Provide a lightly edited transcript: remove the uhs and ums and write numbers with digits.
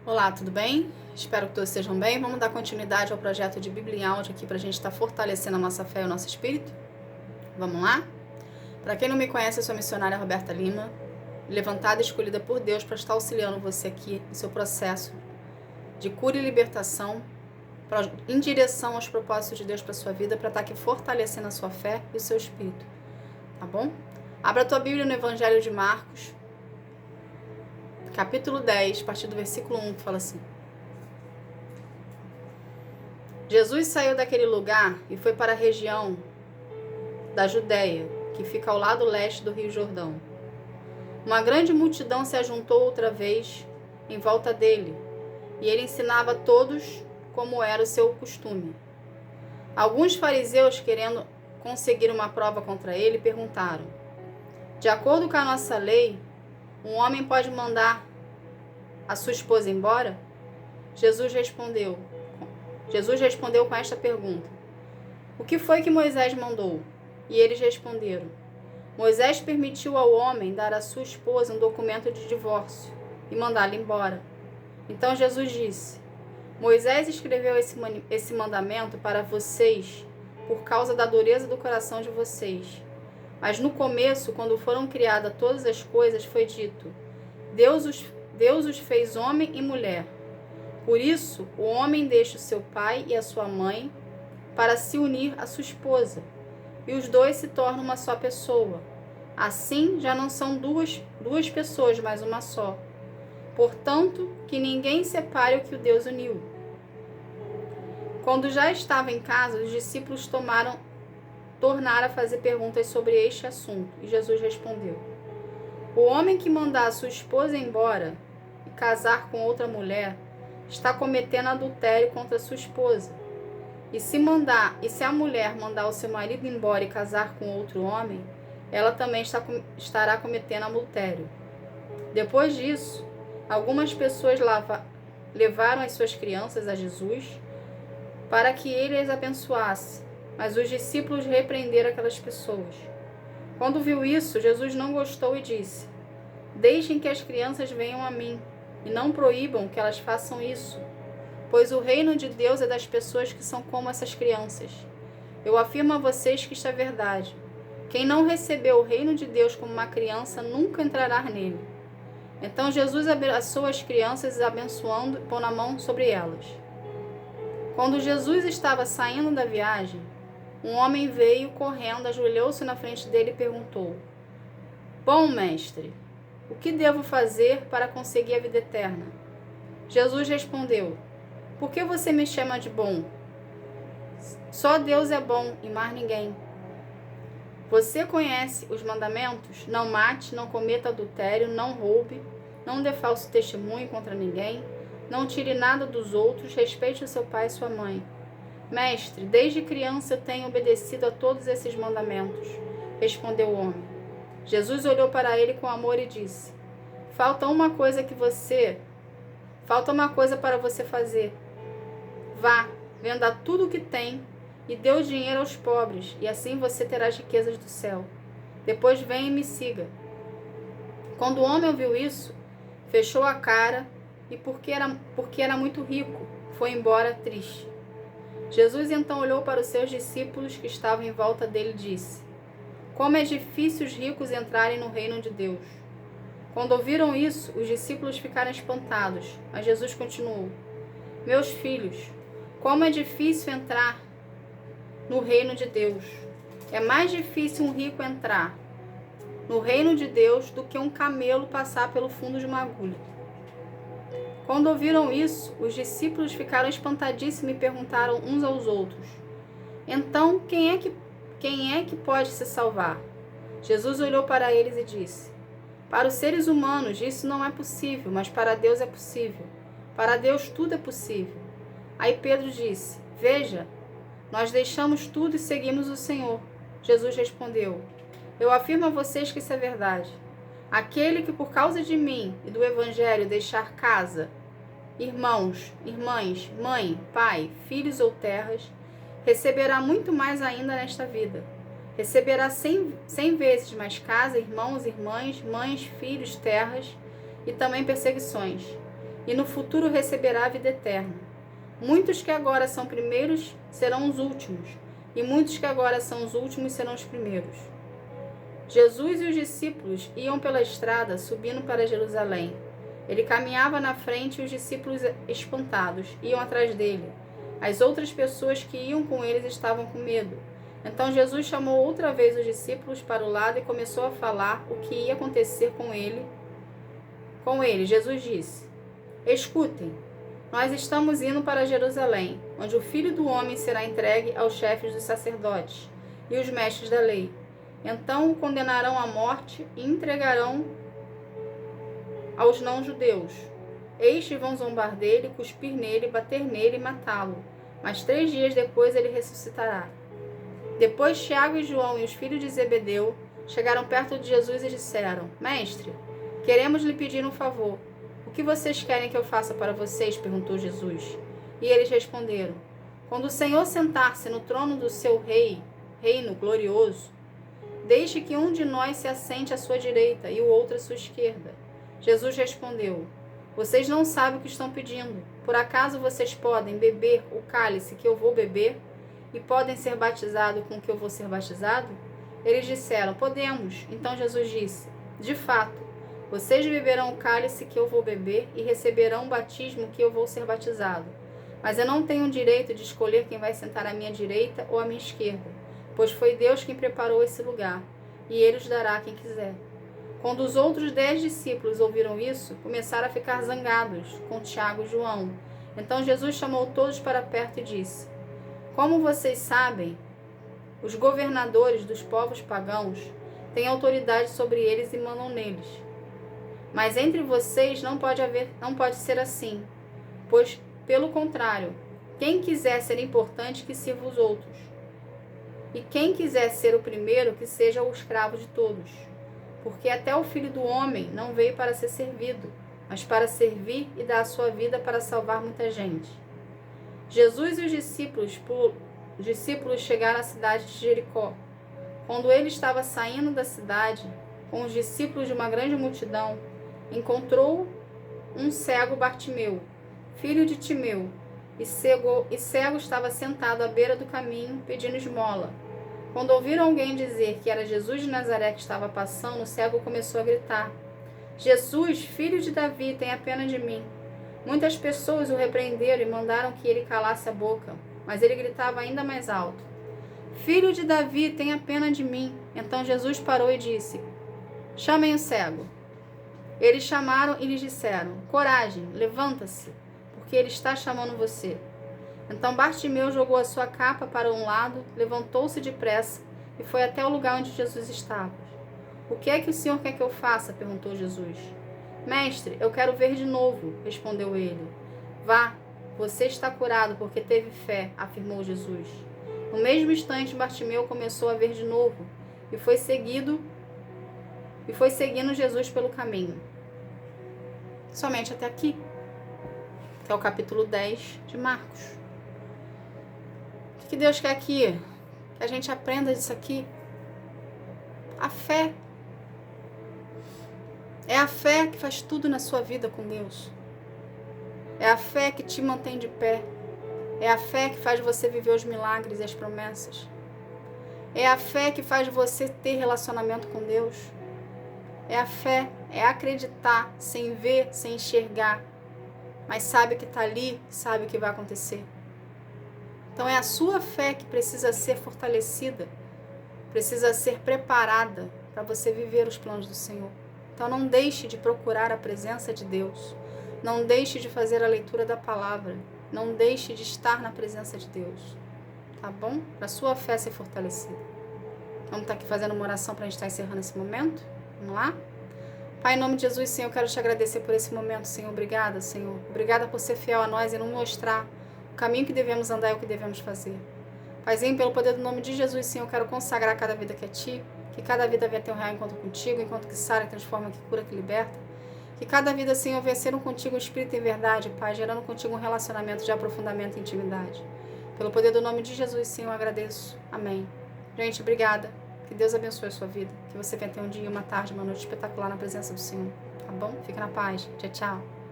Olá, tudo bem? Espero que todos estejam bem. Vamos dar continuidade ao projeto de Bíblia em áudio aqui para a gente estar fortalecendo a nossa fé e o nosso espírito? Vamos lá? Para quem não me conhece, eu sou a missionária Roberta Lima, levantada e escolhida por Deus para estar auxiliando você aqui no seu processo de cura e libertação, em direção aos propósitos de Deus para sua vida, para estar aqui fortalecendo a sua fé e o seu espírito, tá bom? Abra a tua Bíblia no Evangelho de Marcos, capítulo 10, a partir do versículo 1, que fala assim: Jesus saiu daquele lugar e foi para a região da Judéia, que fica ao lado leste do Rio Jordão. Uma grande multidão se ajuntou outra vez em volta dele, e ele ensinava a todos como era o seu costume. Alguns fariseus, querendo conseguir uma prova contra ele, perguntaram: de acordo com a nossa lei, um homem pode mandar a sua esposa embora? Jesus respondeu com esta pergunta: o que foi que Moisés mandou? E eles responderam: Moisés permitiu ao homem dar à sua esposa um documento de divórcio e mandá-la embora. Então Jesus disse: Moisés escreveu esse mandamento para vocês por causa da dureza do coração de vocês. Mas no começo, quando foram criadas todas as coisas, foi dito: Deus os fez homem e mulher. Por isso, o homem deixa o seu pai e a sua mãe para se unir à sua esposa, e os dois se tornam uma só pessoa. Assim, já não são duas pessoas, mas uma só. Portanto, que ninguém separe o que o Deus uniu. Quando já estava em casa, os discípulos tornaram a fazer perguntas sobre este assunto, e Jesus respondeu: o homem que mandar a sua esposa embora e casar com outra mulher está cometendo adultério contra sua esposa. E se a mulher mandar o seu marido embora e casar com outro homem, ela também estará cometendo adultério. Depois disso, algumas pessoas levaram as suas crianças a Jesus para que ele as abençoasse, mas os discípulos repreenderam aquelas pessoas. Quando viu isso, Jesus não gostou e disse: deixem que as crianças venham a mim, e não proíbam que elas façam isso, pois o reino de Deus é das pessoas que são como essas crianças. Eu afirmo a vocês que isto é verdade. Quem não recebeu o reino de Deus como uma criança nunca entrará nele. Então Jesus abraçou as crianças, abençoando, e pôs a mão sobre elas. Quando Jesus estava saindo da viagem, um homem veio correndo, ajoelhou-se na frente dele e perguntou: bom mestre, o que devo fazer para conseguir a vida eterna? Jesus respondeu: por que você me chama de bom? Só Deus é bom e mais ninguém. Você conhece os mandamentos? Não mate, não cometa adultério, não roube, não dê falso testemunho contra ninguém, não tire nada dos outros, respeite o seu pai e sua mãe. Mestre, desde criança eu tenho obedecido a todos esses mandamentos, respondeu o homem. Jesus olhou para ele com amor e disse: falta uma coisa para você fazer. Vá, venda tudo o que tem e dê o dinheiro aos pobres, e assim você terá as riquezas do céu. Depois venha e me siga. Quando o homem ouviu isso, fechou a cara e, porque era muito rico, foi embora triste. Jesus então olhou para os seus discípulos que estavam em volta dele e disse: como é difícil os ricos entrarem no reino de Deus. Quando ouviram isso, os discípulos ficaram espantados, mas Jesus continuou: meus filhos, como é difícil entrar no reino de Deus. É mais difícil um rico entrar no reino de Deus do que um camelo passar pelo fundo de uma agulha. Quando ouviram isso, os discípulos ficaram espantadíssimos e perguntaram uns aos outros: então, quem é que pode se salvar? Jesus olhou para eles e disse: para os seres humanos isso não é possível, mas para Deus é possível. Para Deus tudo é possível. Aí Pedro disse: veja, nós deixamos tudo e seguimos o Senhor. Jesus respondeu: eu afirmo a vocês que isso é verdade. Aquele que por causa de mim e do Evangelho deixar casa, irmãos, irmãs, mãe, pai, filhos ou terras, receberá muito mais ainda nesta vida. Receberá 100 vezes mais casa, irmãos, irmãs, mães, filhos, terras e também perseguições. e no futuro receberá a vida eterna. Muitos que agora são primeiros serão os últimos, e muitos que agora são os últimos serão os primeiros. Jesus e os discípulos iam pela estrada, subindo para Jerusalém. Ele caminhava na frente e os discípulos, espantados, iam atrás dele. As outras pessoas que iam com eles estavam com medo. Então Jesus chamou outra vez os discípulos para o lado e começou a falar o que ia acontecer com ele. Jesus disse: Escutem, nós estamos indo para Jerusalém, onde o Filho do Homem será entregue aos chefes dos sacerdotes e os mestres da lei. Então o condenarão à morte e entregarão aos não-judeus. Estes vão zombar dele, cuspir nele, bater nele e matá-lo. Mas 3 dias depois ele ressuscitará. Depois Tiago e João e os filhos de Zebedeu chegaram perto de Jesus e disseram: Mestre, queremos lhe pedir um favor. O que vocês querem que eu faça para vocês? Perguntou Jesus. E eles responderam: Quando o Senhor sentar-se no trono do seu reino glorioso, deixe que um de nós se assente à sua direita e o outro à sua esquerda. Jesus respondeu: Vocês não sabem o que estão pedindo. Por acaso vocês podem beber o cálice que eu vou beber? E podem ser batizados com o que eu vou ser batizado? Eles disseram: Podemos. Então Jesus disse: De fato, vocês beberão o cálice que eu vou beber e receberão o batismo que eu vou ser batizado. Mas eu não tenho o direito de escolher quem vai sentar à minha direita ou à minha esquerda, pois foi Deus quem preparou esse lugar, e Ele os dará a quem quiser. Quando os outros 10 discípulos ouviram isso, começaram a ficar zangados com Tiago e João. Então Jesus chamou todos para perto e disse: Como vocês sabem, os governadores dos povos pagãos têm autoridade sobre eles e mandam neles. Mas entre vocês não pode ser assim, pois, pelo contrário, quem quiser ser importante, que sirva os outros. E quem quiser ser o primeiro, que seja o escravo de todos. Porque até o Filho do Homem não veio para ser servido, mas para servir e dar a sua vida para salvar muita gente. Jesus e os discípulos chegaram à cidade de Jericó. Quando ele estava saindo da cidade, com os discípulos de uma grande multidão, encontrou um cego, Bartimeu, filho de Timeu, e cego estava sentado à beira do caminho, pedindo esmola. Quando ouviram alguém dizer que era Jesus de Nazaré que estava passando, o cego começou a gritar: Jesus, filho de Davi, tenha pena de mim. Muitas pessoas o repreenderam e mandaram que ele calasse a boca, mas ele gritava ainda mais alto: Filho de Davi, tenha pena de mim. Então Jesus parou e disse: Chamem o cego. Eles chamaram e lhes disseram: Coragem, levanta-se, porque ele está chamando você. Então Bartimeu jogou a sua capa para um lado, levantou-se depressa e foi até o lugar onde Jesus estava. O que é que o Senhor quer que eu faça? Perguntou Jesus. Mestre, eu quero ver de novo, respondeu ele. Vá, você está curado porque teve fé, afirmou Jesus. No mesmo instante, Bartimeu começou a ver de novo e foi seguindo Jesus pelo caminho. Somente até aqui, que é o capítulo 10 de Marcos. O que Deus quer aqui? Que a gente aprenda disso aqui. A fé. É a fé que faz tudo na sua vida com Deus. É a fé que te mantém de pé. É a fé que faz você viver os milagres e as promessas. É a fé que faz você ter relacionamento com Deus. É a fé, é acreditar sem ver, sem enxergar, mas sabe que está ali, sabe o que vai acontecer. Então é a sua fé que precisa ser fortalecida, precisa ser preparada para você viver os planos do Senhor. Então não deixe de procurar a presença de Deus, não deixe de fazer a leitura da palavra, não deixe de estar na presença de Deus, tá bom? Para a sua fé ser fortalecida. Vamos estar aqui fazendo uma oração para a gente estar encerrando esse momento? Vamos lá? Pai, em nome de Jesus, Senhor, eu quero te agradecer por esse momento, Senhor. Obrigada, Senhor. Obrigada por ser fiel a nós e nos mostrar o caminho que devemos andar e o que devemos fazer. Paizinho, pelo poder do nome de Jesus, Senhor, eu quero consagrar cada vida que é Ti, que cada vida venha ter um real encontro contigo, enquanto que sara, que transforma, que cura, que liberta. Que cada vida, Senhor, venha ser contigo, um espírito em verdade, Pai, gerando contigo um relacionamento de aprofundamento e intimidade. Pelo poder do nome de Jesus, Senhor, eu agradeço. Amém. Gente, obrigada. Que Deus abençoe a sua vida. Que você venha ter um dia, uma tarde, uma noite espetacular na presença do Senhor. Tá bom? Fica na paz. Tchau, tchau.